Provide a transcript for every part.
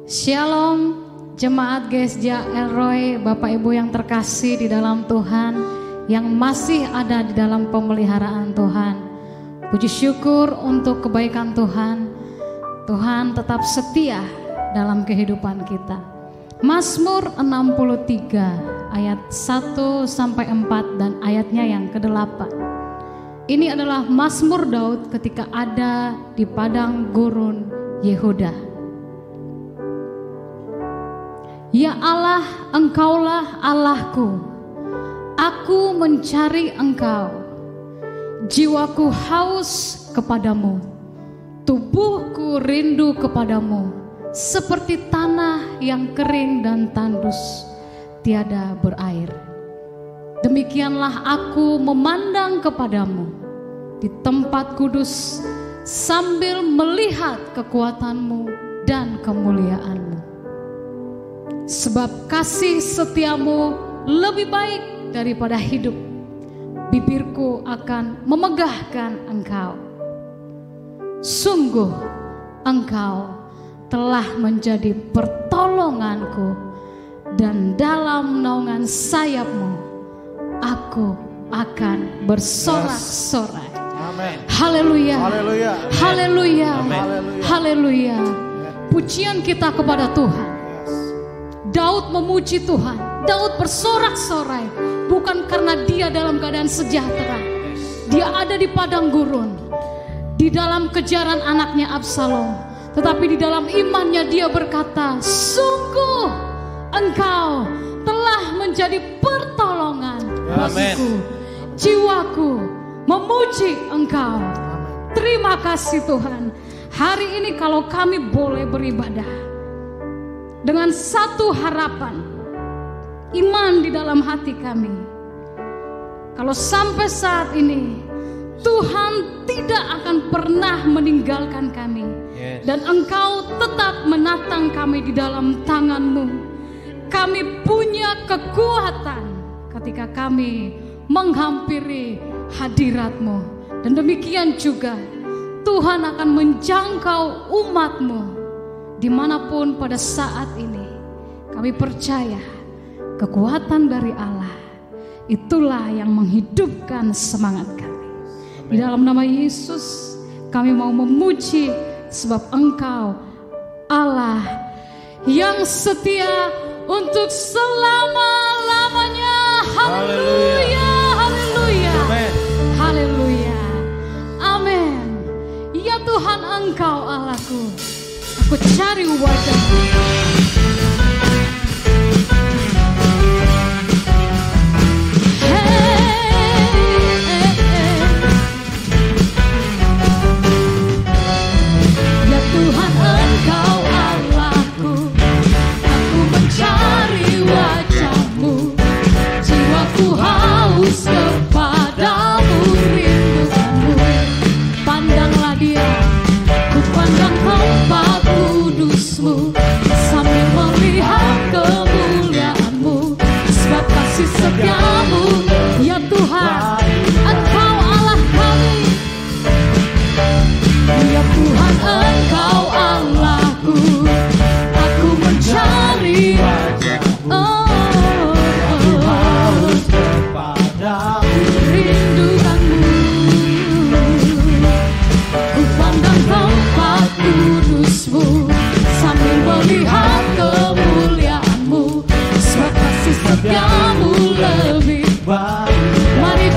Shalom Jemaat Gesja Elroy, Bapak Ibu yang terkasih di dalam Tuhan, yang masih ada di dalam pemeliharaan Tuhan. Puji syukur untuk kebaikan Tuhan. Tuhan tetap setia dalam kehidupan kita. Mazmur 63 ayat 1-4 dan ayatnya yang ke-8. Ini adalah Mazmur Daud ketika ada di padang gurun Yehuda. Ya Allah, Engkaulah Allahku, aku mencari Engkau. Jiwaku haus kepadamu, tubuhku rindu kepadamu, seperti tanah yang kering dan tandus, tiada berair. Demikianlah aku memandang kepadamu di tempat kudus, sambil melihat kekuatanmu dan kemuliaanmu. Sebab kasih setiamu lebih baik daripada hidup, bibirku akan memegahkan Engkau. Sungguh Engkau telah menjadi pertolonganku, dan dalam naungan sayapmu aku akan bersorak-sorai. Haleluya, haleluya, haleluya, haleluya. Pujian kita kepada Tuhan. Daud memuji Tuhan, Daud bersorak-sorai, bukan karena dia dalam keadaan sejahtera. Dia ada di padang gurun, di dalam kejaran anaknya Absalom. Tetapi di dalam imannya dia berkata, sungguh Engkau telah menjadi pertolongan bagiku. Jiwaku memuji Engkau. Terima kasih Tuhan. Hari ini kalau kami boleh beribadah dengan satu harapan, iman di dalam hati kami. Kalau sampai saat ini Tuhan tidak akan pernah meninggalkan kami, dan Engkau tetap menatang kami di dalam tangan-Mu. Kami punya kekuatan ketika kami menghampiri hadirat-Mu. Dan demikian juga Tuhan akan menjangkau umat-Mu dimanapun pada saat ini. Kami percaya kekuatan dari Allah itulah yang menghidupkan semangat kami. Di dalam nama Yesus kami mau memuji, sebab Engkau Allah yang setia untuk selama-lamanya. Haleluya, haleluya, haleluya, amin. Ya Tuhan, Engkau Allahku, aku cari wajah-Mu. Ya Tuhan, Engkau Allahku, aku mencari wajah-Mu. Jiwaku haus kepadamu, rindukanmu. Pandanglah Dia, ku pandang tempat kudus-Mu, sambil melihat kemuliaan-Mu. Sebab kasih setiamu, ya Tuhan, Engkau Allah kami. Ya Tuhan, Engkau Allahku, aku mencari rindukanmu. Ku pandang tempat kudus-Mu, sambil melihat kemuliaan-Mu. Sebab kasih setiamu lebih baik. Mari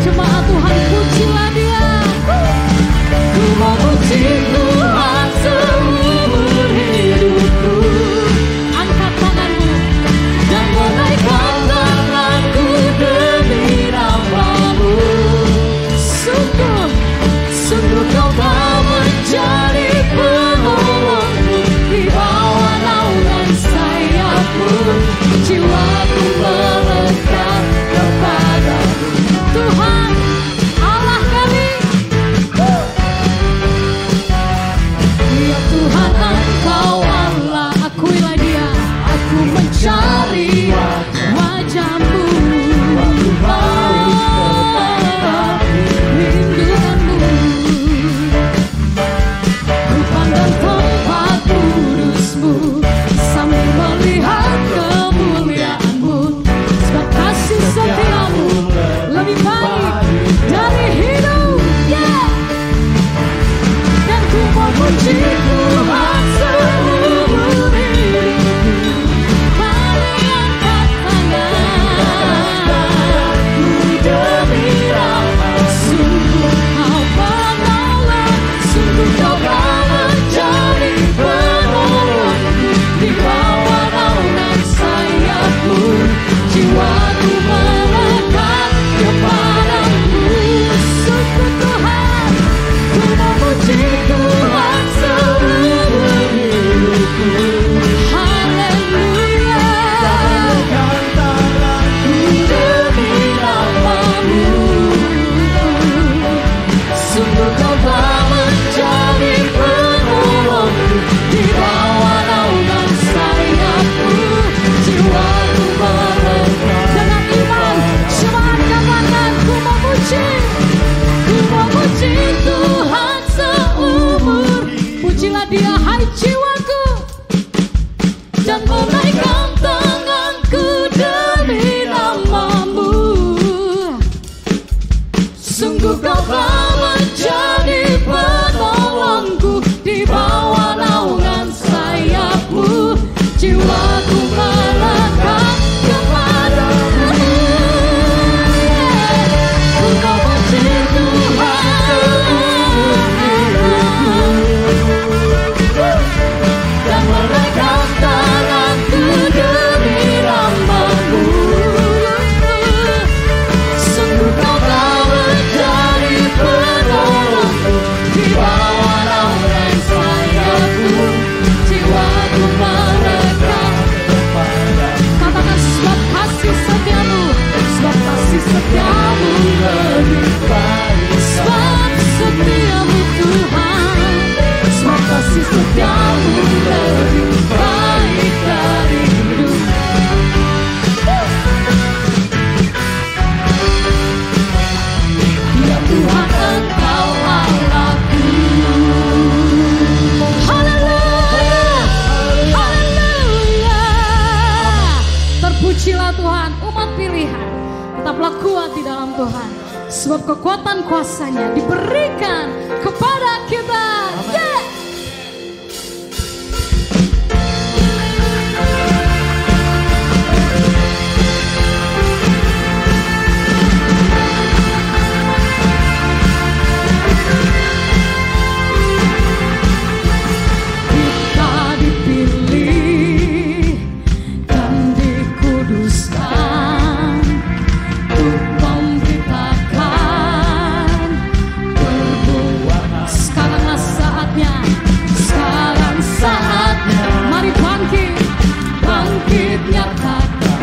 Tetaplah kuat di dalam Tuhan, sebab kekuatan kuasanya diberikan kepada kita. Yeah.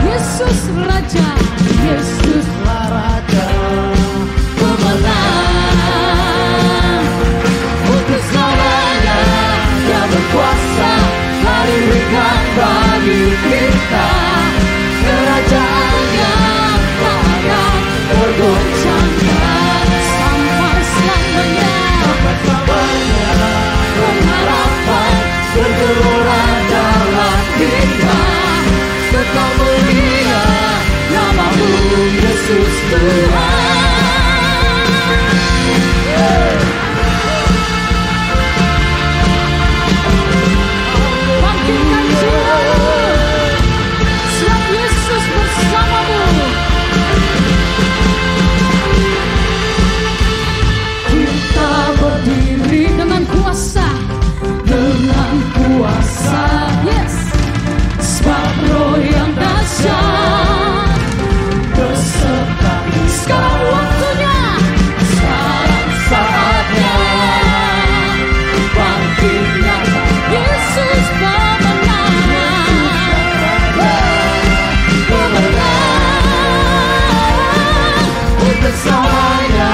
Yesus Raja, Yesuslah Raja, pemenang untuk selamanya. Dia berkuasa, hari berikan bagi kita. Kerajaannya tak akan tergoncangkan sampai selamanya. Pengharapan bergelora dalam kita. Kekal mulia nama-Mu Yesus Tuhan. Bangkitkan jiwa-Mu, sebab Yesus bersama-Mu. Kita berdiri dengan kuasa, yes. Sebab Roh yang dahsyat beserta. Sekarang waktunya, sekarang saatnya. Bangkit nyata, Yesus pemenang. Pemenang untuk selamanya.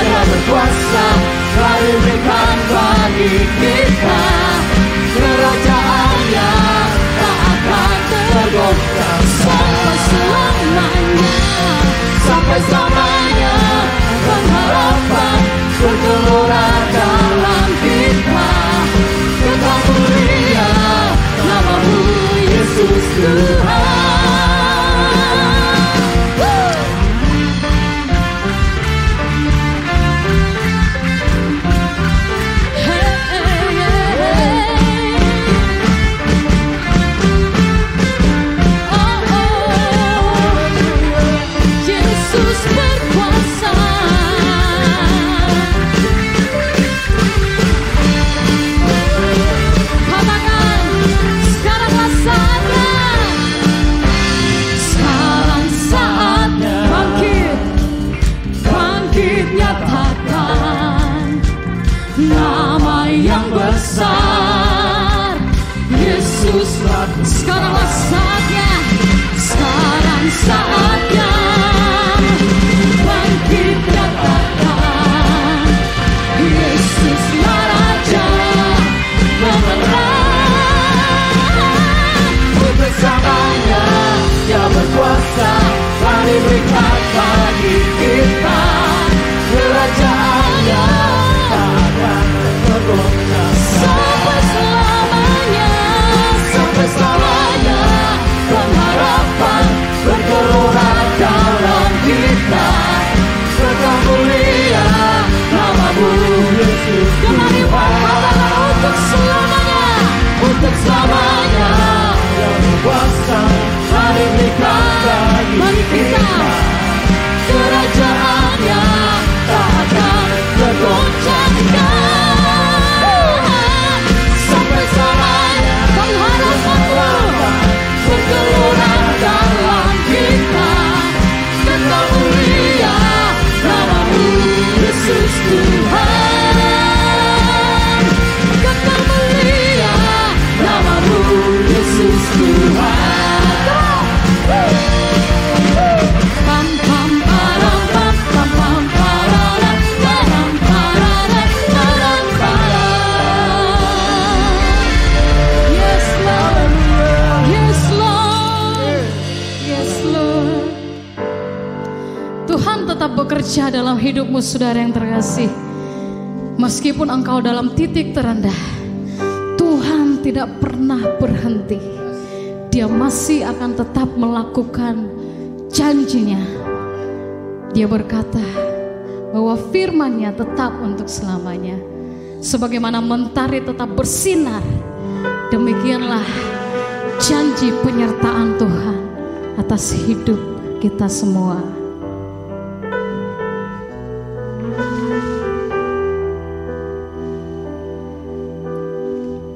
Dia berkuasa, hari berikan bagi kita. Kerajaannya tergoncang sampai selamanya, sampai selamanya. Pengharapan bergelora dalam kita. Kekal mulia nama-Mu Yesus Tuhan. Nama yang besar, Yesuslah. Sekaranglah saatnya, sekarang saatnya. Bangkit nyatakan, Yesuslah Raja, pemenang. Untuk selamanya Dia berkuasa, hari berikan bagi kita. Kerajaannya sampai selamanya, sampai selamanya. Pengharapan bergelora dalam kita. Kekal mulia nama-Mu Yesus Tuhan. Untuk selamanya, untuk selamanya. Dia berkuasa, hari berikan bagi kita. Kerajaannya tak akan tergoncangkan. Sampai selamanya pengharapan bergelora dalam kita. Kekal mulia nama-Mu Yesus Tuhan. Kekal mulia nama-Mu Yesus Tuhan. Tuhan tetap bekerja dalam hidupmu, saudara yang terkasih. Meskipun engkau dalam titik terendah, Tuhan tidak pernah berhenti. Dia masih akan tetap melakukan janjinya. Dia berkata bahwa firman-Nya tetap untuk selamanya. Sebagaimana mentari tetap bersinar, demikianlah janji penyertaan Tuhan atas hidup kita semua.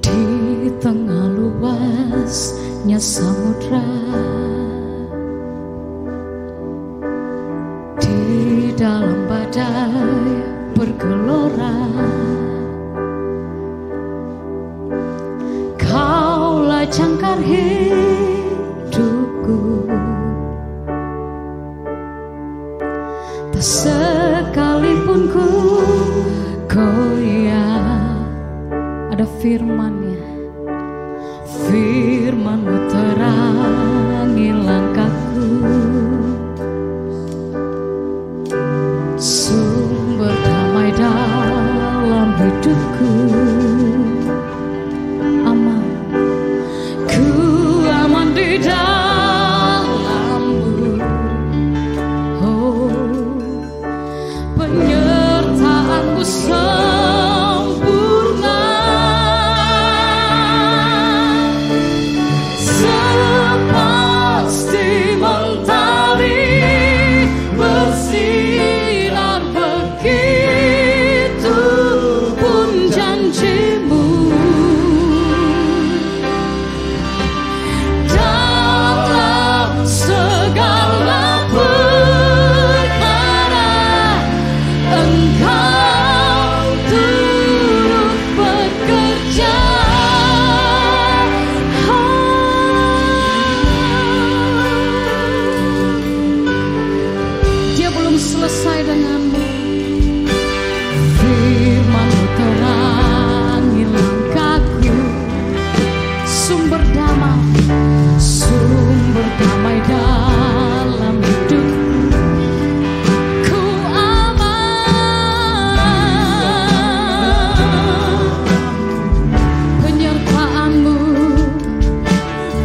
Di tengah luasnya samudra, di dalam badai bergelora, Kaulah jangkar hidupku. Tak sekalipun ku goyah. Ada firman-Nya, firman-Mu terangi langkahku, sumber damai dalam hidupku. Aman, ku aman di dalam-Mu. Oh, penyertaan-Mu sempurna, sepasti mentari bersinar, begitu pun janji-Mu. Dalam segala perkara Engkau turut bekerja. Dia belum selesai denganmu. Firman-Mu terangi langkahku, sumber damai dalam hidup. Ku aman,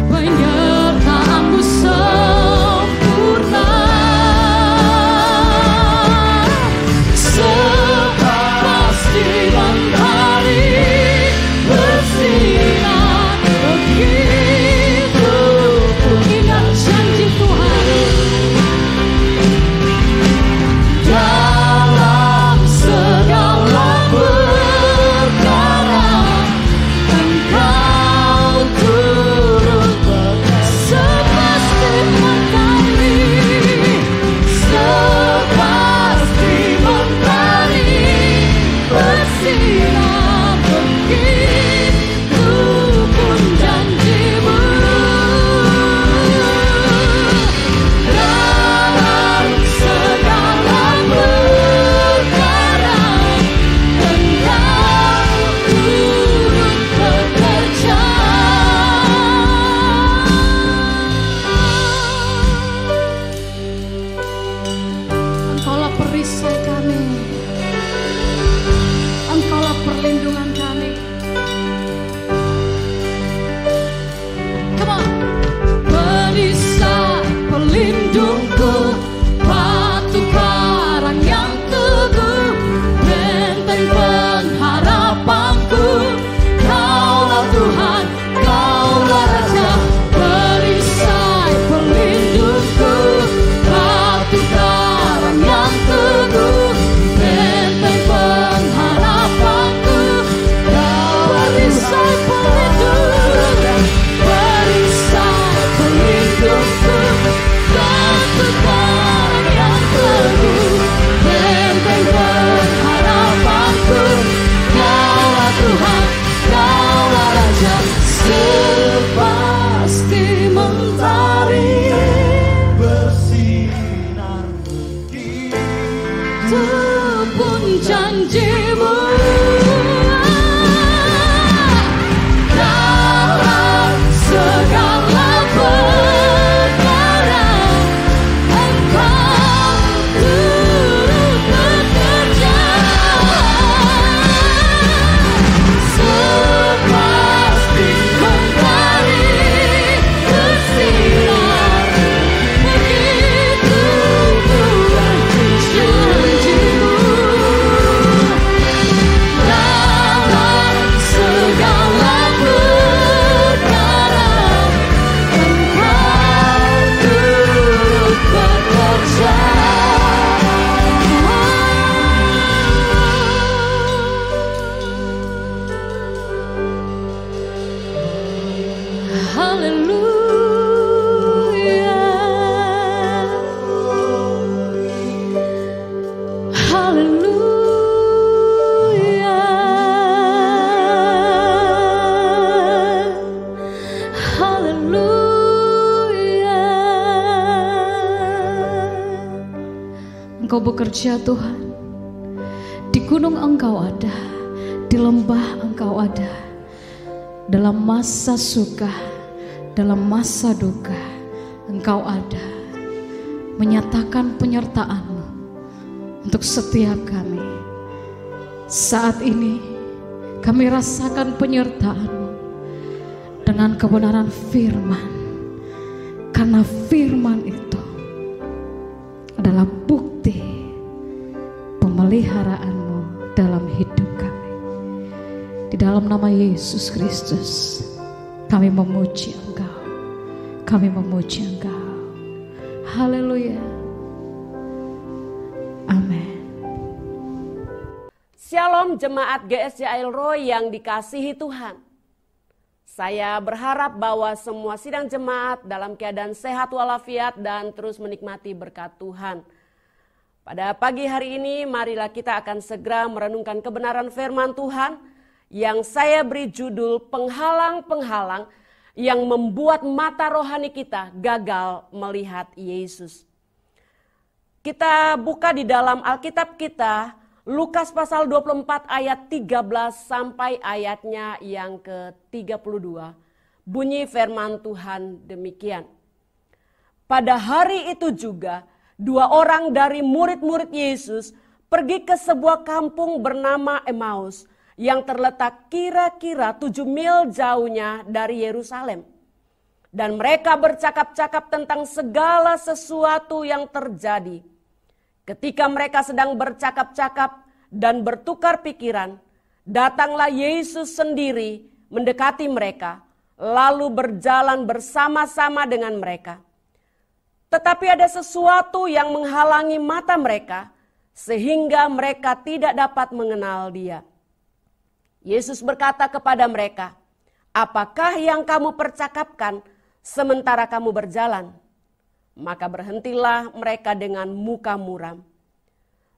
penyertaan-Mu sempurna, sepasti mentari bersinar, begitu ingat janji Tuhan. Dalam segala perkara Engkau turut bekerja. Sepasti mentari bersinar, begitu pun janji-Mu. Dalam segala perkara Engkau turut bekerja. Engkaulah perisai kami, Engkaulah perlindungan kami. Come on. Perisai pelindungku, batu karang yang teguh, benteng pengharapanku. Kaulah Tuhan, Kaulah Raja. Perisai pelindungku, batu karang yang teguh, benteng pengharapanku. Perisai pelindung, perisai pelindungku, batu karang yang teguh, benteng pengharapanku. Kaulah Tuhan, Kaulah Raja, sepasti mentari bersinar, itu pun janji-Mu. Dalam segala perkara Engkau turut bekerja. Sepasti mentari bersinar, begitu pun Engkau bekerja Tuhan. Di gunung Engkau ada, di lembah Engkau ada. Dalam masa suka, dalam masa duka, Engkau ada. Menyatakan penyertaan-Mu untuk setiap kami. Saat ini kami rasakan penyertaan-Mu dengan kebenaran firman. Karena firman itu adalah bukti pemeliharaan-Mu dalam hidup kami. Di dalam nama Yesus Kristus kami memuji Engkau. Kami memuji Engkau. Haleluya. Amin. Shalom jemaat GSJ Elroy yang dikasihi Tuhan. Saya berharap bahwa semua sidang jemaat dalam keadaan sehat walafiat dan terus menikmati berkat Tuhan. Pada pagi hari ini marilah kita akan segera merenungkan kebenaran firman Tuhan yang saya beri judul penghalang-penghalang yang membuat mata rohani kita gagal melihat Yesus. Kita buka di dalam Alkitab kita, Lukas pasal 24 ayat 13 sampai ayatnya yang ke-32. Bunyi firman Tuhan demikian. Pada hari itu juga, 2 orang dari murid-murid Yesus pergi ke sebuah kampung bernama Emmaus yang terletak kira-kira 7 mil jauhnya dari Yerusalem. Dan mereka bercakap-cakap tentang segala sesuatu yang terjadi. Ketika mereka sedang bercakap-cakap dan bertukar pikiran, datanglah Yesus sendiri mendekati mereka, lalu berjalan bersama-sama dengan mereka. Tetapi ada sesuatu yang menghalangi mata mereka, sehingga mereka tidak dapat mengenal Dia. Yesus berkata kepada mereka, "Apakah yang kamu percakapkan sementara kamu berjalan?" Maka berhentilah mereka dengan muka muram.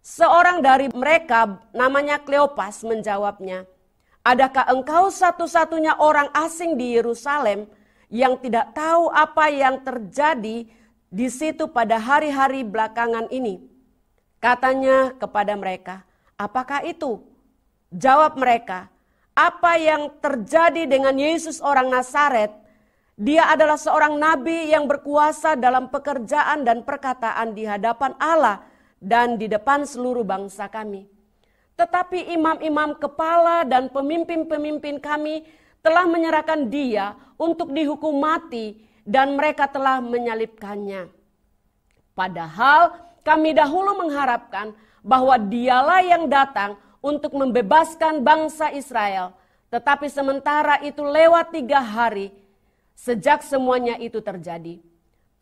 Seorang dari mereka namanya Kleopas menjawabnya, "Adakah engkau satu-satunya orang asing di Yerusalem yang tidak tahu apa yang terjadi di situ pada hari-hari belakangan ini?" Katanya kepada mereka, "Apakah itu?" Jawab mereka, "Apa yang terjadi dengan Yesus orang Nazaret? Dia adalah seorang nabi yang berkuasa dalam pekerjaan dan perkataan di hadapan Allah dan di depan seluruh bangsa kami. Tetapi imam-imam kepala dan pemimpin-pemimpin kami telah menyerahkan dia untuk dihukum mati dan mereka telah menyalibkannya. Padahal kami dahulu mengharapkan bahwa dialah yang datang untuk membebaskan bangsa Israel. Tetapi sementara itu lewat 3 hari sejak semuanya itu terjadi.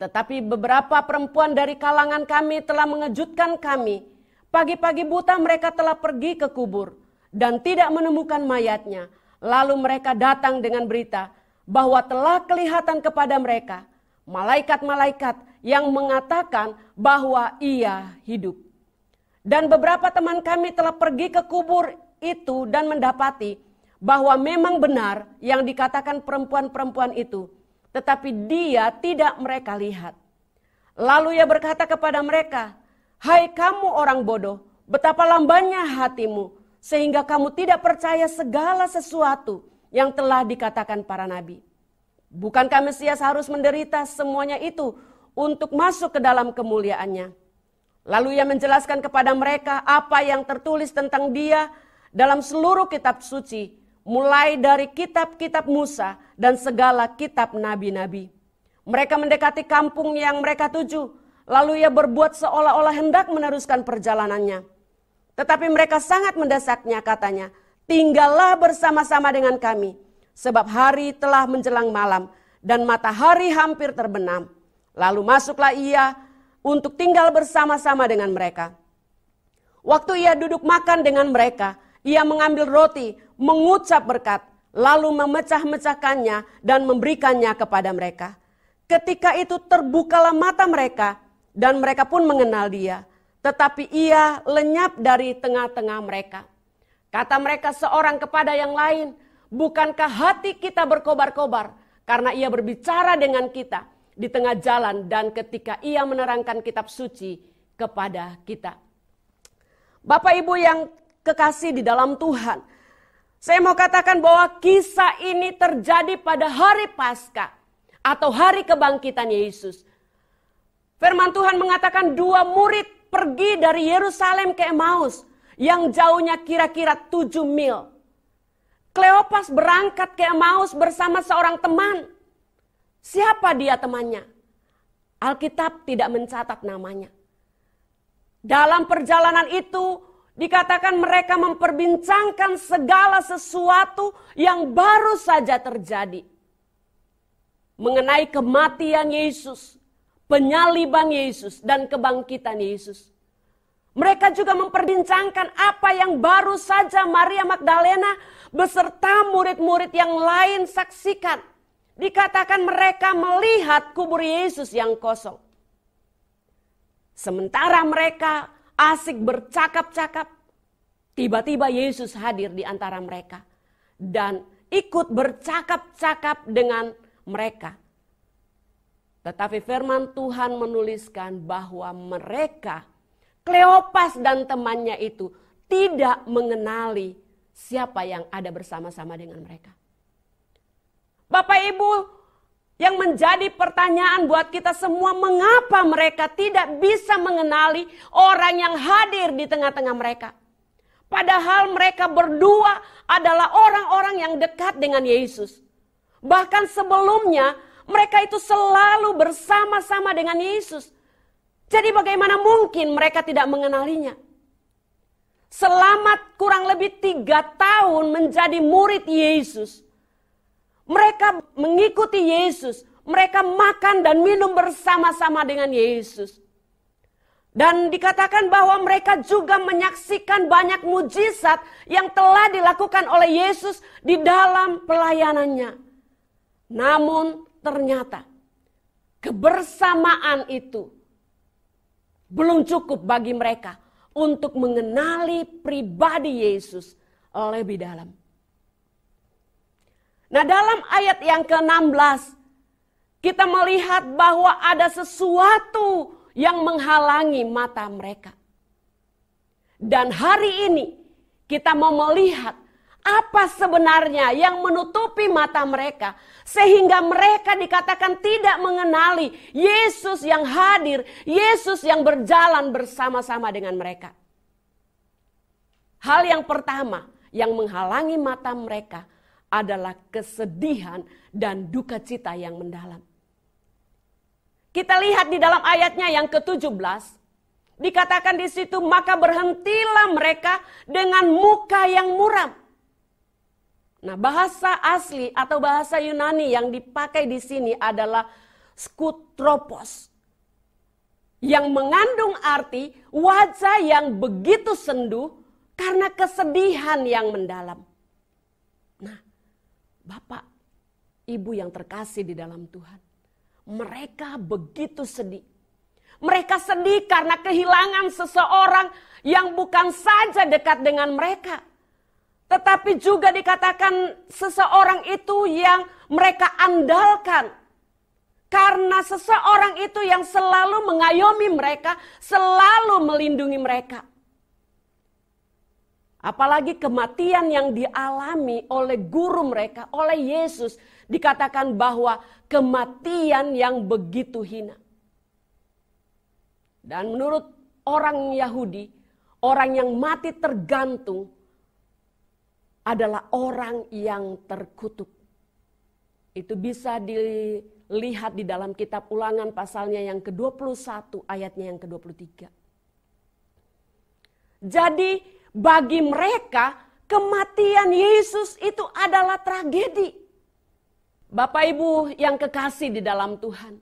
Tetapi beberapa perempuan dari kalangan kami telah mengejutkan kami. Pagi-pagi buta mereka telah pergi ke kubur dan tidak menemukan mayatnya. Lalu mereka datang dengan berita bahwa telah kelihatan kepada mereka malaikat-malaikat yang mengatakan bahwa ia hidup. Dan beberapa teman kami telah pergi ke kubur itu dan mendapati bahwa memang benar yang dikatakan perempuan-perempuan itu, tetapi dia tidak mereka lihat. Lalu ia berkata kepada mereka, "Hai kamu orang bodoh, betapa lambannya hatimu, sehingga kamu tidak percaya segala sesuatu yang telah dikatakan para nabi. Bukankah Mesias harus menderita semuanya itu untuk masuk ke dalam kemuliaannya?" Lalu ia menjelaskan kepada mereka apa yang tertulis tentang dia dalam seluruh kitab suci, mulai dari kitab-kitab Musa dan segala kitab nabi-nabi. Mereka mendekati kampung yang mereka tuju, lalu ia berbuat seolah-olah hendak meneruskan perjalanannya. Tetapi mereka sangat mendesaknya, katanya, "Tinggallah bersama-sama dengan kami, sebab hari telah menjelang malam dan matahari hampir terbenam." Lalu masuklah ia untuk tinggal bersama-sama dengan mereka. Waktu ia duduk makan dengan mereka, ia mengambil roti, mengucap berkat, lalu memecah-mecahkannya dan memberikannya kepada mereka. Ketika itu terbukalah mata mereka dan mereka pun mengenal dia. Tetapi ia lenyap dari tengah-tengah mereka. Kata mereka seorang kepada yang lain, "Bukankah hati kita berkobar-kobar karena ia berbicara dengan kita di tengah jalan dan ketika ia menerangkan kitab suci kepada kita. Bapak Ibu yang kekasih di dalam Tuhan, saya mau katakan bahwa kisah ini terjadi pada hari Paskah atau hari kebangkitan Yesus. Firman Tuhan mengatakan 2 murid pergi dari Yerusalem ke Emmaus yang jauhnya kira-kira 7 mil. Kleopas berangkat ke Emmaus bersama seorang teman. Siapa dia temannya? Alkitab tidak mencatat namanya. Dalam perjalanan itu dikatakan mereka memperbincangkan segala sesuatu yang baru saja terjadi. Mengenai kematian Yesus, penyaliban Yesus, dan kebangkitan Yesus. Mereka juga memperbincangkan apa yang baru saja Maria Magdalena beserta murid-murid yang lain saksikan. Dikatakan mereka melihat kubur Yesus yang kosong. Sementara mereka asik bercakap-cakap, tiba-tiba Yesus hadir di antara mereka dan ikut bercakap-cakap dengan mereka. Tetapi firman Tuhan menuliskan bahwa mereka, Kleopas dan temannya itu, tidak mengenali siapa yang ada bersama-sama dengan mereka. Bapak Ibu, yang menjadi pertanyaan buat kita semua, mengapa mereka tidak bisa mengenali orang yang hadir di tengah-tengah mereka? Padahal mereka berdua adalah orang-orang yang dekat dengan Yesus. Bahkan sebelumnya mereka itu selalu bersama-sama dengan Yesus. Jadi bagaimana mungkin mereka tidak mengenalinya? Selama kurang lebih 3 tahun menjadi murid Yesus, mereka mengikuti Yesus. Mereka makan dan minum bersama-sama dengan Yesus. Dan dikatakan bahwa mereka juga menyaksikan banyak mujizat yang telah dilakukan oleh Yesus di dalam pelayanannya. Namun ternyata kebersamaan itu belum cukup bagi mereka untuk mengenali pribadi Yesus lebih dalam. Nah, dalam ayat yang ke-16 kita melihat bahwa ada sesuatu yang menghalangi mata mereka. Dan hari ini kita mau melihat apa sebenarnya yang menutupi mata mereka sehingga mereka dikatakan tidak mengenali Yesus yang hadir, Yesus yang berjalan bersama-sama dengan mereka. Hal yang pertama yang menghalangi mata mereka adalah kesedihan dan duka cita yang mendalam. Kita lihat di dalam ayatnya yang ke-17, dikatakan di situ, maka berhentilah mereka dengan muka yang muram. Nah, bahasa asli atau bahasa Yunani yang dipakai di sini adalah skutropos, yang mengandung arti wajah yang begitu sendu karena kesedihan yang mendalam. Nah, Bapak, Ibu yang terkasih di dalam Tuhan, mereka begitu sedih. Mereka sedih karena kehilangan seseorang yang bukan saja dekat dengan mereka, tetapi juga dikatakan seseorang itu yang mereka andalkan. Karena seseorang itu yang selalu mengayomi mereka, selalu melindungi mereka. Apalagi kematian yang dialami oleh guru mereka, oleh Yesus, dikatakan bahwa kematian yang begitu hina. Dan menurut orang Yahudi, orang yang mati tergantung adalah orang yang terkutuk. Itu bisa dilihat di dalam kitab Ulangan pasalnya yang ke-21 ayatnya yang ke-23. Jadi bagi mereka kematian Yesus itu adalah tragedi. Bapak Ibu yang kekasih di dalam Tuhan,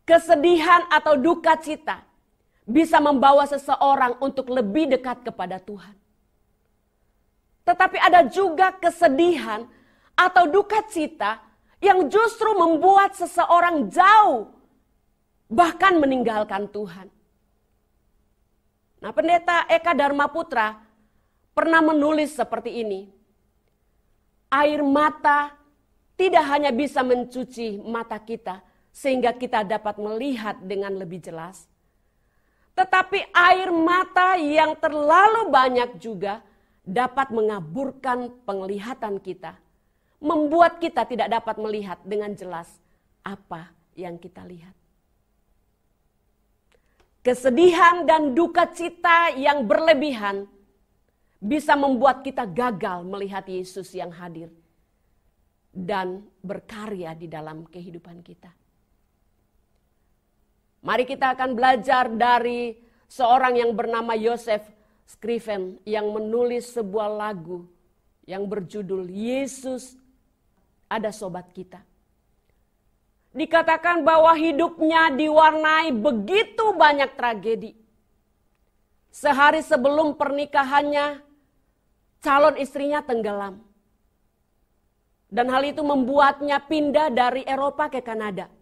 kesedihan atau duka cita bisa membawa seseorang untuk lebih dekat kepada Tuhan. Tetapi ada juga kesedihan atau duka cita yang justru membuat seseorang jauh, bahkan meninggalkan Tuhan. Nah, Pendeta Eka Dharma Putra pernah menulis seperti ini. Air mata tidak hanya bisa mencuci mata kita sehingga kita dapat melihat dengan lebih jelas. Tetapi air mata yang terlalu banyak juga dapat mengaburkan penglihatan kita, membuat kita tidak dapat melihat dengan jelas apa yang kita lihat. Kesedihan dan duka cita yang berlebihan bisa membuat kita gagal melihat Yesus yang hadir dan berkarya di dalam kehidupan kita. Mari kita akan belajar dari seorang yang bernama Joseph Scriven yang menulis sebuah lagu yang berjudul Yesus Ada Sobat Kita. Dikatakan bahwa hidupnya diwarnai begitu banyak tragedi. Sehari sebelum pernikahannya, calon istrinya tenggelam. Dan hal itu membuatnya pindah dari Eropa ke Kanada.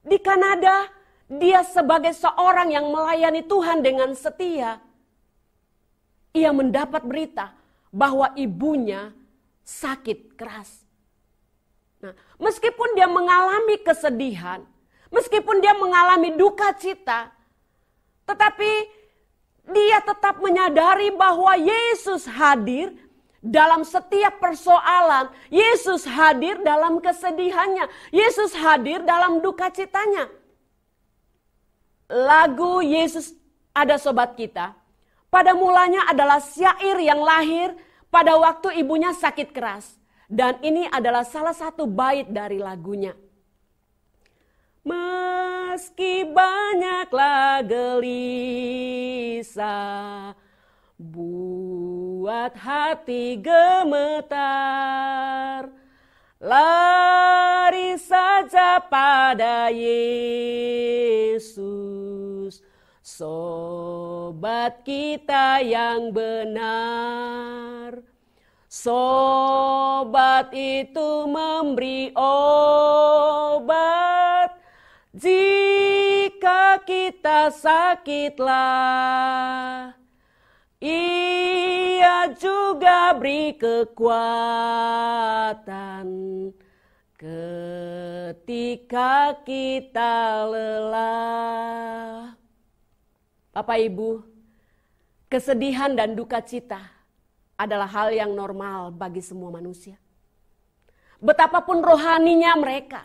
Di Kanada, dia sebagai seorang yang melayani Tuhan dengan setia. Ia mendapat berita bahwa ibunya sakit keras. Nah, meskipun dia mengalami kesedihan, meskipun dia mengalami duka cita, tetapi dia tetap menyadari bahwa Yesus hadir dalam setiap persoalan. Yesus hadir dalam kesedihannya. Yesus hadir dalam duka citanya. Lagu Yesus Ada Sobat Kita pada mulanya adalah syair yang lahir pada waktu ibunya sakit keras. Dan ini adalah salah satu bait dari lagunya. Meski banyaklah gelisah, buat hati gemetar, lari saja pada Yesus, sobat kita yang benar. Sobat itu memberi obat jika kita sakitlah. Ia juga beri kekuatan ketika kita lelah. Bapak Ibu, kesedihan dan duka cita adalah hal yang normal bagi semua manusia. Betapapun rohaninya mereka,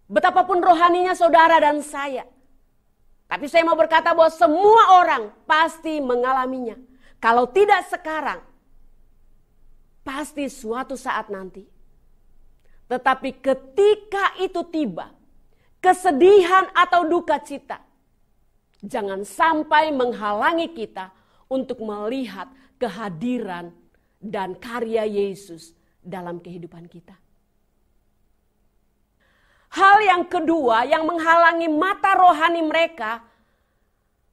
betapapun rohaninya saudara dan saya. Tapi saya mau berkata bahwa semua orang pasti mengalaminya. Kalau tidak sekarang, pasti suatu saat nanti. Tetapi ketika itu tiba, kesedihan atau duka cita, jangan sampai menghalangi kita untuk melihat kehadiran dan karya Yesus dalam kehidupan kita. Hal yang kedua yang menghalangi mata rohani mereka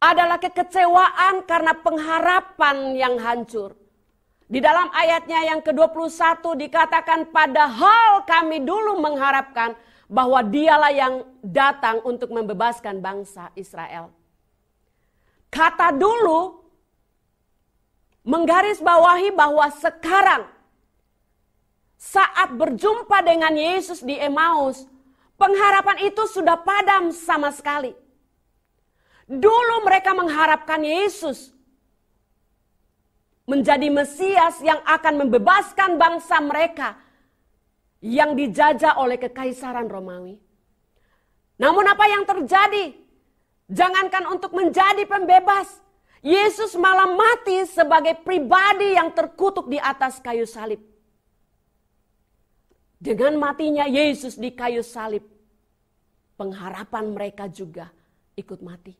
adalah kekecewaan karena pengharapan yang hancur. Di dalam ayatnya yang ke-21 dikatakan, padahal kami dulu mengharapkan bahwa dialah yang datang untuk membebaskan bangsa Israel. Kata dulu menggarisbawahi bahwa sekarang saat berjumpa dengan Yesus di Emmaus, pengharapan itu sudah padam sama sekali. Dulu mereka mengharapkan Yesus menjadi Mesias yang akan membebaskan bangsa mereka yang dijajah oleh kekaisaran Romawi. Namun apa yang terjadi? Jangankan untuk menjadi pembebas, Yesus malah mati sebagai pribadi yang terkutuk di atas kayu salib. Dengan matinya Yesus di kayu salib, pengharapan mereka juga ikut mati.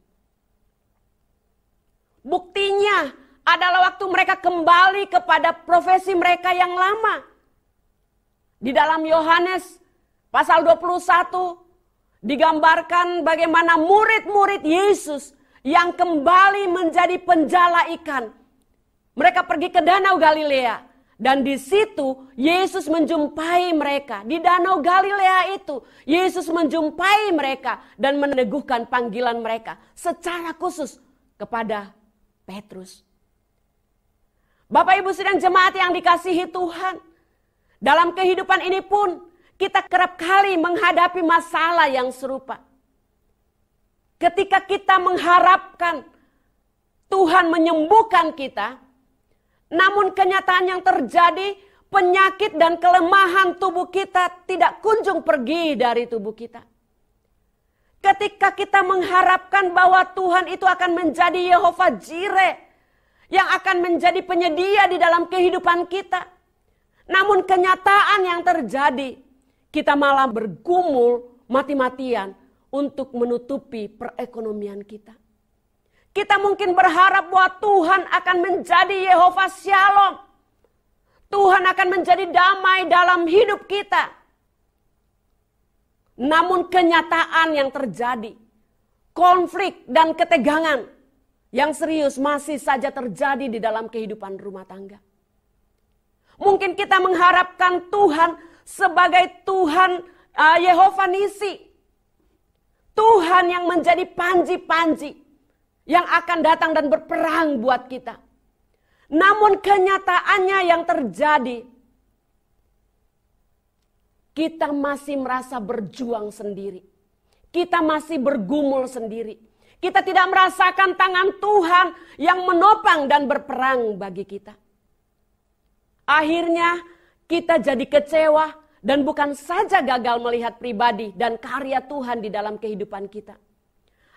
Buktinya adalah waktu mereka kembali kepada profesi mereka yang lama. Di dalam Yohanes pasal 21 digambarkan bagaimana murid-murid Yesus yang kembali menjadi penjala ikan. Mereka pergi ke Danau Galilea. Dan di situ Yesus menjumpai mereka. Di Danau Galilea itu Yesus menjumpai mereka dan meneguhkan panggilan mereka secara khusus kepada Petrus. Bapak Ibu sidang jemaat yang dikasihi Tuhan. Dalam kehidupan ini pun kita kerap kali menghadapi masalah yang serupa. ketika kita mengharapkan Tuhan menyembuhkan kita, namun kenyataan yang terjadi, penyakit dan kelemahan tubuh kita tidak kunjung pergi dari tubuh kita. Ketika kita mengharapkan bahwa Tuhan itu akan menjadi Yehova Jireh, yang akan menjadi penyedia di dalam kehidupan kita. Namun kenyataan yang terjadi, kita malah bergumul mati-matian untuk menutupi perekonomian kita. Kita mungkin berharap bahwa Tuhan akan menjadi Yehova Shalom. Tuhan akan menjadi damai dalam hidup kita. Namun kenyataan yang terjadi, konflik dan ketegangan yang serius masih saja terjadi di dalam kehidupan rumah tangga. Mungkin kita mengharapkan Tuhan sebagai Tuhan Yehova Nisi. Tuhan yang menjadi panji-panji yang akan datang dan berperang buat kita. Namun kenyataannya yang terjadi, kita masih merasa berjuang sendiri. Kita masih bergumul sendiri. Kita tidak merasakan tangan Tuhan yang menopang dan berperang bagi kita. Akhirnya kita jadi kecewa dan bukan saja gagal melihat pribadi dan karya Tuhan di dalam kehidupan kita,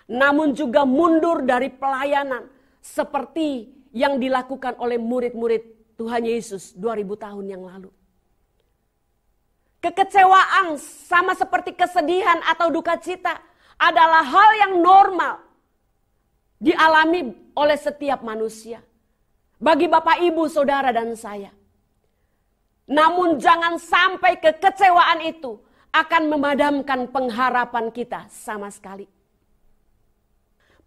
namun juga mundur dari pelayanan seperti yang dilakukan oleh murid-murid Tuhan Yesus 2000 tahun yang lalu. Kekecewaan sama seperti kesedihan atau duka cita adalah hal yang normal dialami oleh setiap manusia. Bagi Bapak, Ibu, Saudara, dan saya. Namun jangan sampai kekecewaan itu akan memadamkan pengharapan kita sama sekali.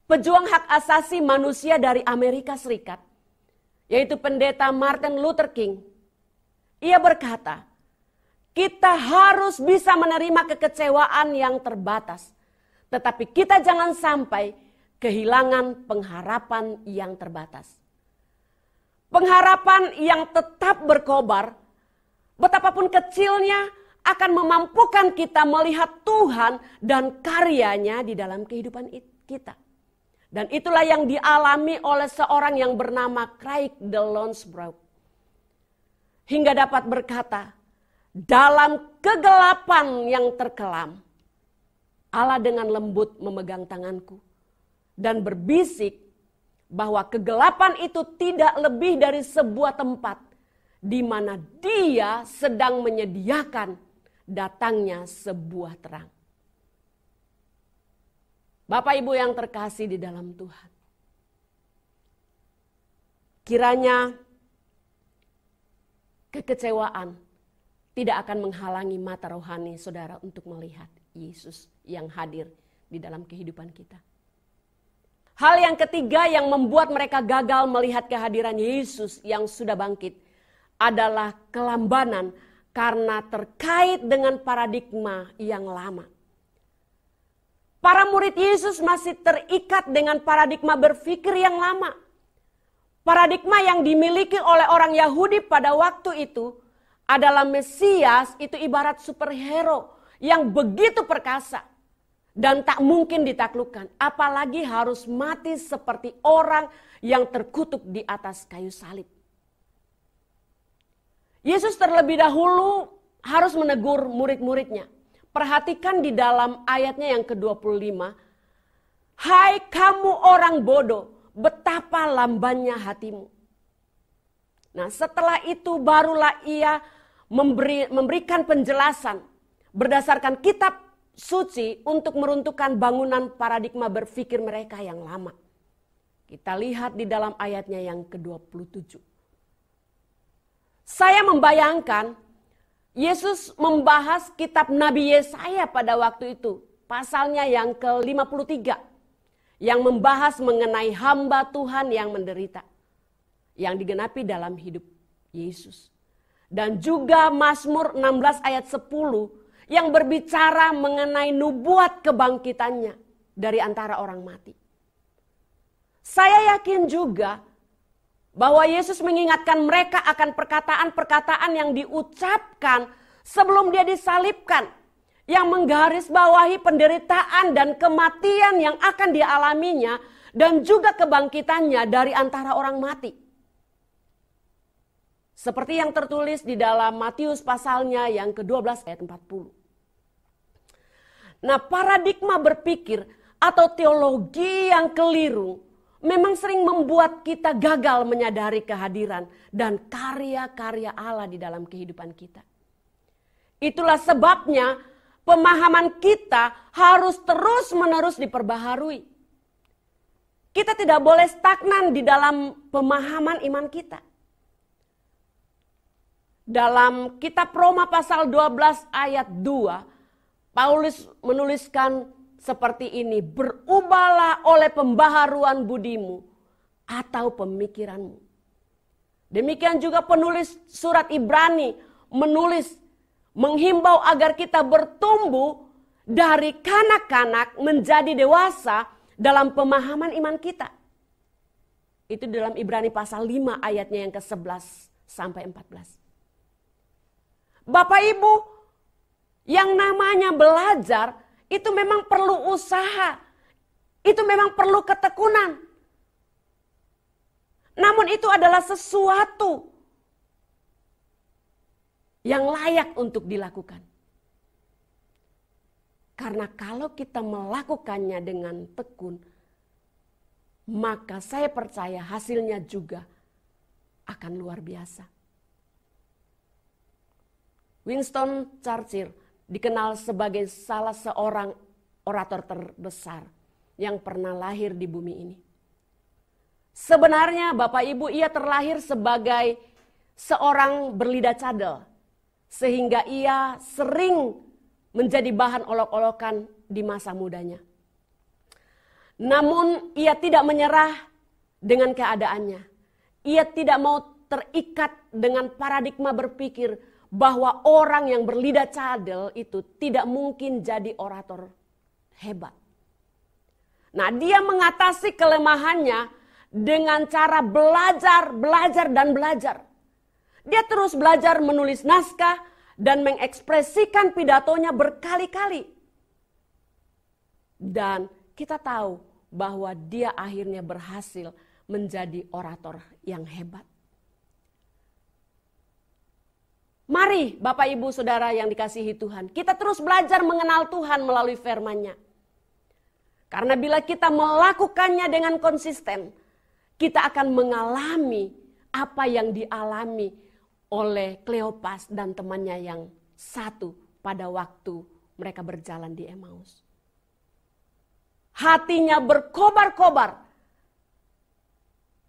Pejuang hak asasi manusia dari Amerika Serikat, yaitu pendeta Martin Luther King, ia berkata, kita harus bisa menerima kekecewaan yang terbatas, tetapi kita jangan sampai kehilangan pengharapan yang terbatas. Pengharapan yang tetap berkobar, betapapun kecilnya, akan memampukan kita melihat Tuhan dan karyanya di dalam kehidupan kita. Dan itulah yang dialami oleh seorang yang bernama Craig de Lonsbrough. Hingga dapat berkata, dalam kegelapan yang terkelam, Allah dengan lembut memegang tanganku dan berbisik bahwa kegelapan itu tidak lebih dari sebuah tempat di mana Dia sedang menyediakan datangnya sebuah terang. Bapak Ibu yang terkasih di dalam Tuhan, kiranya kekecewaan tidak akan menghalangi mata rohani saudara untuk melihat Yesus yang hadir di dalam kehidupan kita. Hal yang ketiga yang membuat mereka gagal melihat kehadiran Yesus yang sudah bangkit adalah kelambanan karena terkait dengan paradigma yang lama. Para murid Yesus masih terikat dengan paradigma berpikir yang lama. Paradigma yang dimiliki oleh orang Yahudi pada waktu itu adalah Mesias itu ibarat superhero yang begitu perkasa dan tak mungkin ditaklukkan. Apalagi harus mati seperti orang yang terkutuk di atas kayu salib. Yesus terlebih dahulu harus menegur murid-muridnya. Perhatikan di dalam ayatnya yang ke-25. Hai kamu orang bodoh, betapa lambannya hatimu. Nah, setelah itu barulah ia memberikan penjelasan berdasarkan kitab suci untuk meruntuhkan bangunan paradigma berpikir mereka yang lama. Kita lihat di dalam ayatnya yang ke-27. Saya membayangkan Yesus membahas kitab Nabi Yesaya pada waktu itu. Pasalnya yang ke-53. Yang membahas mengenai hamba Tuhan yang menderita. Yang digenapi dalam hidup Yesus. Dan juga Mazmur 16 ayat 10. Yang berbicara mengenai nubuat kebangkitannya dari antara orang mati. Saya yakin juga bahwa Yesus mengingatkan mereka akan perkataan-perkataan yang diucapkan sebelum dia disalibkan. yang menggarisbawahi penderitaan dan kematian yang akan dialaminya dan juga kebangkitannya dari antara orang mati. Seperti yang tertulis di dalam Matius pasalnya yang ke-12 ayat 40. Nah, paradigma berpikir atau teologi yang keliru memang sering membuat kita gagal menyadari kehadiran dan karya-karya Allah di dalam kehidupan kita. Itulah sebabnya pemahaman kita harus terus-menerus diperbaharui. Kita tidak boleh stagnan di dalam pemahaman iman kita. Dalam kitab Roma pasal 12 ayat 2, Paulus menuliskan seperti ini, berubahlah oleh pembaharuan budimu atau pemikiranmu. Demikian juga penulis surat Ibrani menulis, menghimbau agar kita bertumbuh dari kanak-kanak menjadi dewasa dalam pemahaman iman kita. Itu dalam Ibrani pasal 5 ayatnya yang ke-11 sampai 14. Bapak Ibu, yang namanya belajar itu memang perlu usaha. Itu memang perlu ketekunan. Namun itu adalah sesuatu yang layak untuk dilakukan. Karena kalau kita melakukannya dengan tekun, maka saya percaya hasilnya juga akan luar biasa. Winston Churchill dikenal sebagai salah seorang orator terbesar yang pernah lahir di bumi ini. Sebenarnya Bapak Ibu, ia terlahir sebagai seorang berlidah cadel, sehingga ia sering menjadi bahan olok-olokan di masa mudanya. Namun ia tidak menyerah dengan keadaannya. Ia tidak mau terikat dengan paradigma berpikir bahwa orang yang berlidah cadel itu tidak mungkin jadi orator hebat. Nah, dia mengatasi kelemahannya dengan cara belajar. Dia terus belajar menulis naskah dan mengekspresikan pidatonya berkali-kali. Dan kita tahu bahwa dia akhirnya berhasil menjadi orator yang hebat. Mari Bapak Ibu Saudara yang dikasihi Tuhan, kita terus belajar mengenal Tuhan melalui firman-Nya. Karena bila kita melakukannya dengan konsisten, kita akan mengalami apa yang dialami oleh Kleopas dan temannya yang satu pada waktu mereka berjalan di Emmaus. Hatinya berkobar-kobar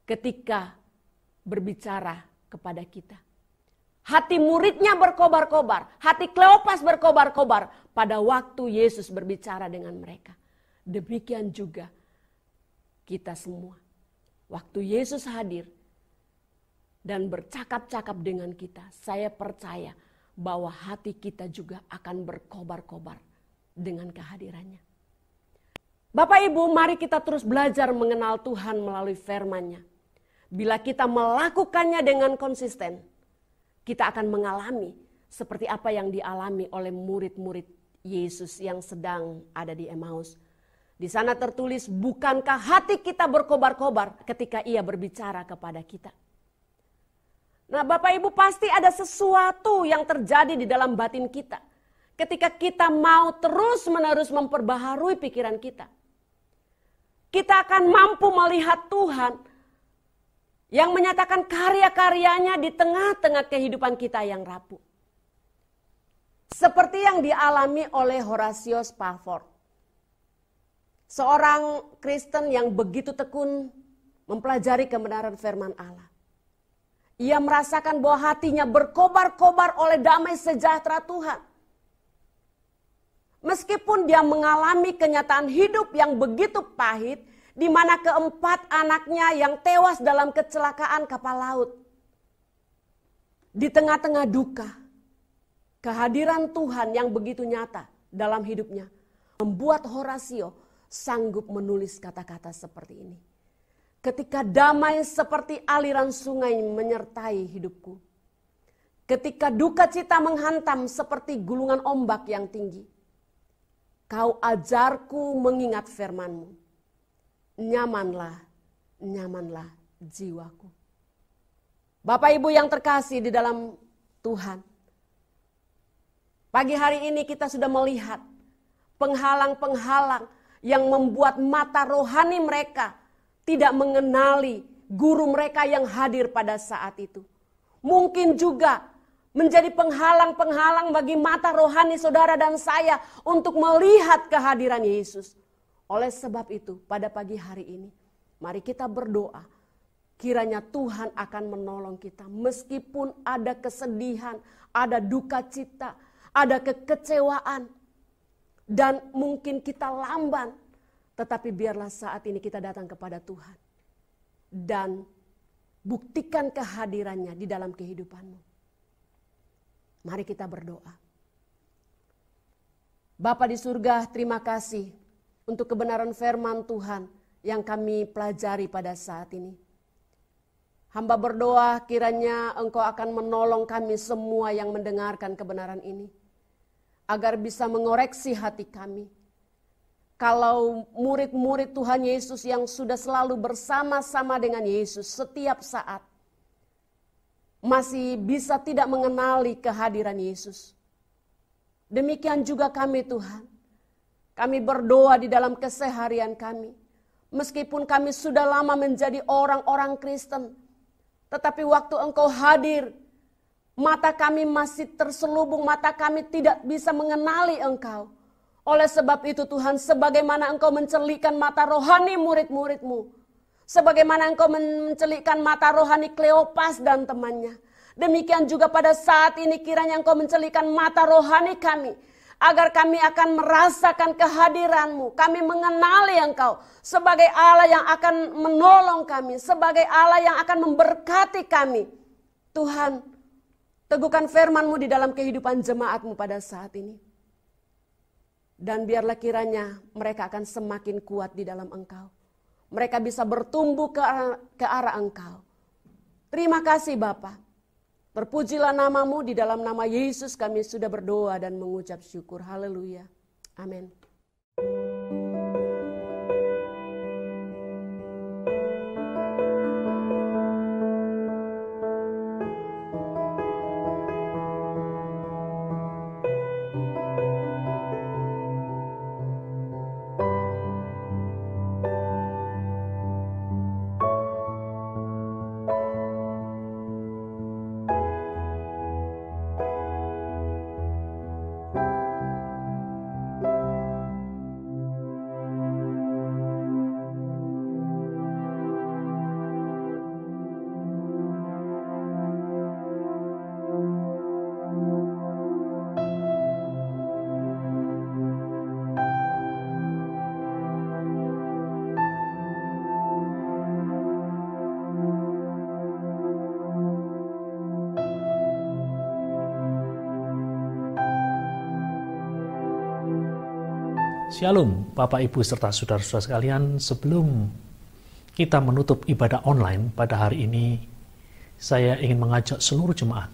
ketika berbicara kepada kita. Hati muridnya berkobar-kobar, hati Kleopas berkobar-kobar pada waktu Yesus berbicara dengan mereka. Demikian juga kita semua. Waktu Yesus hadir dan bercakap-cakap dengan kita, saya percaya bahwa hati kita juga akan berkobar-kobar dengan kehadirannya. Bapak Ibu, mari kita terus belajar mengenal Tuhan melalui firman-Nya. Bila kita melakukannya dengan konsisten, kita akan mengalami seperti apa yang dialami oleh murid-murid Yesus yang sedang ada di Emmaus. Di sana tertulis, bukankah hati kita berkobar-kobar ketika ia berbicara kepada kita. Nah Bapak Ibu, pasti ada sesuatu yang terjadi di dalam batin kita. Ketika kita mau terus-menerus memperbaharui pikiran kita. Kita akan mampu melihat Tuhan yang menyatakan karya-karyanya di tengah-tengah kehidupan kita yang rapuh. Seperti yang dialami oleh Horatio Spafford. Seorang Kristen yang begitu tekun mempelajari kebenaran firman Allah. Ia merasakan bahwa hatinya berkobar-kobar oleh damai sejahtera Tuhan. Meskipun dia mengalami kenyataan hidup yang begitu pahit, di mana keempat anaknya yang tewas dalam kecelakaan kapal laut. Di tengah-tengah duka, kehadiran Tuhan yang begitu nyata dalam hidupnya membuat Horatio sanggup menulis kata-kata seperti ini. Ketika damai seperti aliran sungai menyertai hidupku. Ketika duka cita menghantam seperti gulungan ombak yang tinggi. Kau ajarku mengingat firman-Mu. Nyamanlah, nyamanlah jiwaku. Bapak Ibu yang terkasih di dalam Tuhan. Pagi hari ini kita sudah melihat penghalang-penghalang yang membuat mata rohani mereka tidak mengenali guru mereka yang hadir pada saat itu. Mungkin juga menjadi penghalang-penghalang bagi mata rohani saudara dan saya untuk melihat kehadiran Yesus. Oleh sebab itu, pada pagi hari ini, mari kita berdoa. Kiranya Tuhan akan menolong kita. Meskipun ada kesedihan, ada duka cita, ada kekecewaan. Dan mungkin kita lamban. Tetapi biarlah saat ini kita datang kepada Tuhan. Dan buktikan kehadirannya di dalam kehidupanmu. Mari kita berdoa. Bapa di surga, terima kasih untuk kebenaran firman Tuhan yang kami pelajari pada saat ini. Hamba berdoa kiranya Engkau akan menolong kami semua yang mendengarkan kebenaran ini. Agar bisa mengoreksi hati kami. Kalau murid-murid Tuhan Yesus yang sudah selalu bersama-sama dengan Yesus setiap saat. Masih bisa tidak mengenali kehadiran Yesus. Demikian juga kami Tuhan. Kami berdoa di dalam keseharian kami. Meskipun kami sudah lama menjadi orang-orang Kristen. Tetapi waktu Engkau hadir, mata kami masih terselubung, mata kami tidak bisa mengenali Engkau. Oleh sebab itu Tuhan, sebagaimana Engkau mencelikkan mata rohani murid-murid-Mu, sebagaimana Engkau mencelikkan mata rohani Kleopas dan temannya, demikian juga pada saat ini kiranya Engkau mencelikkan mata rohani kami, agar kami akan merasakan kehadiran-Mu. Kami mengenali Engkau sebagai Allah yang akan menolong kami, sebagai Allah yang akan memberkati kami. Tuhan, teguhkan firman-Mu di dalam kehidupan jemaat-Mu pada saat ini. Dan biarlah kiranya mereka akan semakin kuat di dalam Engkau. Mereka bisa bertumbuh ke arah Engkau. Terima kasih Bapa. Terpujilah nama-Mu, di dalam nama Yesus kami sudah berdoa dan mengucap syukur. Haleluya. Amin. Shalom Bapak Ibu serta saudara-saudara sekalian, sebelum kita menutup ibadah online pada hari ini, saya ingin mengajak seluruh jemaat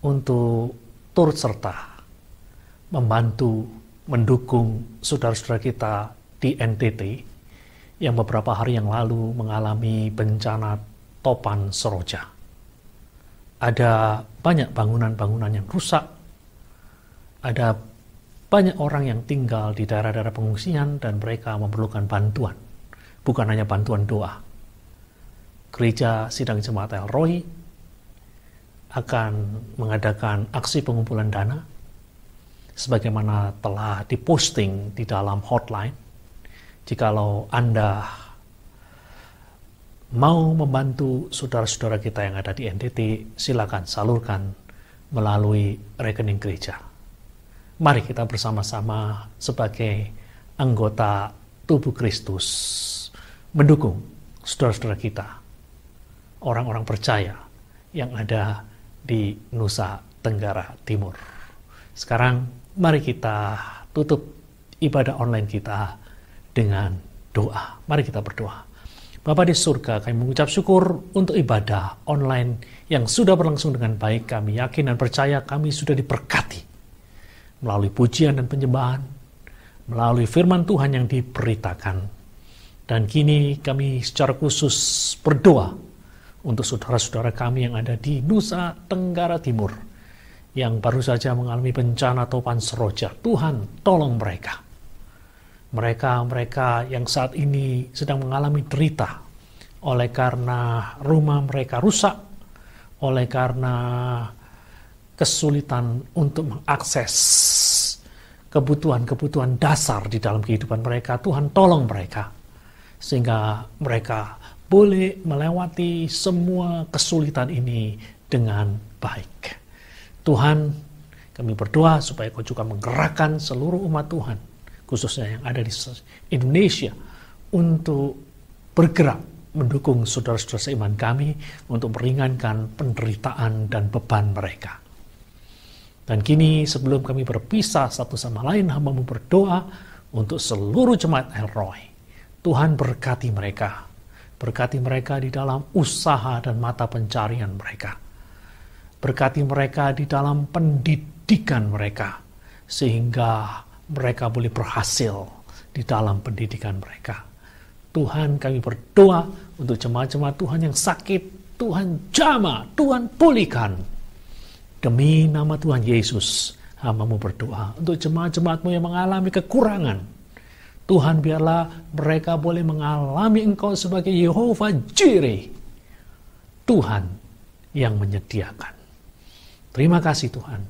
untuk turut serta membantu, mendukung saudara-saudara kita di NTT yang beberapa hari yang lalu mengalami bencana topan Seroja. Ada banyak bangunan-bangunan yang rusak, ada banyak orang yang tinggal di daerah-daerah pengungsian dan mereka memerlukan bantuan, bukan hanya bantuan doa. Gereja Sidang Jemaat El Roy akan mengadakan aksi pengumpulan dana sebagaimana telah diposting di dalam hotline. Jikalau Anda mau membantu saudara-saudara kita yang ada di NTT, silakan salurkan melalui rekening gereja. Mari kita bersama-sama sebagai anggota tubuh Kristus mendukung saudara-saudara kita, orang-orang percaya yang ada di Nusa Tenggara Timur. Sekarang mari kita tutup ibadah online kita dengan doa. Mari kita berdoa. Bapa di surga, kami mengucap syukur untuk ibadah online yang sudah berlangsung dengan baik. Kami yakin dan percaya kami sudah diberkati melalui pujian dan penyembahan, melalui firman Tuhan yang diberitakan. Dan kini kami secara khusus berdoa untuk saudara-saudara kami yang ada di Nusa Tenggara Timur yang baru saja mengalami bencana topan seroja. Tuhan, tolong mereka. Mereka yang saat ini sedang mengalami derita oleh karena rumah mereka rusak, oleh karena kesulitan untuk mengakses kebutuhan-kebutuhan dasar di dalam kehidupan mereka. Tuhan, tolong mereka sehingga mereka boleh melewati semua kesulitan ini dengan baik. Tuhan, kami berdoa supaya Kau juga menggerakkan seluruh umat Tuhan, khususnya yang ada di Indonesia, untuk bergerak mendukung saudara-saudara seiman kami untuk meringankan penderitaan dan beban mereka. Dan kini sebelum kami berpisah satu sama lain, hamba-Mu berdoa untuk seluruh jemaat El Roy. Tuhan, berkati mereka. Berkati mereka di dalam usaha dan mata pencarian mereka. Berkati mereka di dalam pendidikan mereka, sehingga mereka boleh berhasil di dalam pendidikan mereka. Tuhan, kami berdoa untuk jemaat-jemaat Tuhan yang sakit. Tuhan jamah, Tuhan pulihkan. Demi nama Tuhan Yesus, hamba-Mu berdoa untuk jemaat-jemaat-Mu yang mengalami kekurangan. Tuhan, biarlah mereka boleh mengalami Engkau sebagai Yehova Jireh, Tuhan yang menyediakan. Terima kasih Tuhan.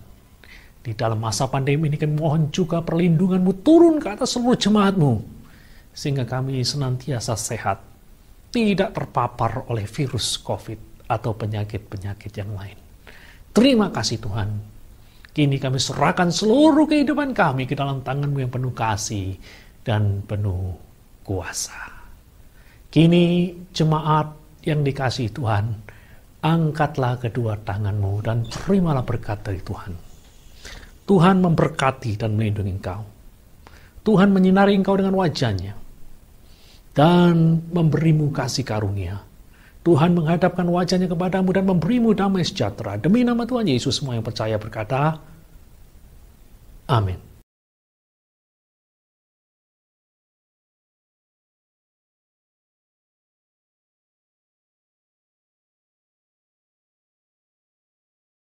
Di dalam masa pandemi ini kami mohon juga perlindungan-Mu turun ke atas seluruh jemaat-Mu, sehingga kami senantiasa sehat, tidak terpapar oleh virus COVID atau penyakit-penyakit yang lain. Terima kasih Tuhan. Kini kami serahkan seluruh kehidupan kami ke dalam tangan-Mu yang penuh kasih dan penuh kuasa. Kini jemaat yang dikasihi Tuhan, angkatlah kedua tangan-Mu dan terimalah berkat dari Tuhan. Tuhan memberkati dan melindungi engkau. Tuhan menyinari engkau dengan wajah-Nya dan memberimu kasih karunia. Tuhan menghadapkan wajah-Nya kepadamu dan memberimu damai sejahtera. Demi nama Tuhan Yesus, semua yang percaya berkata, amin.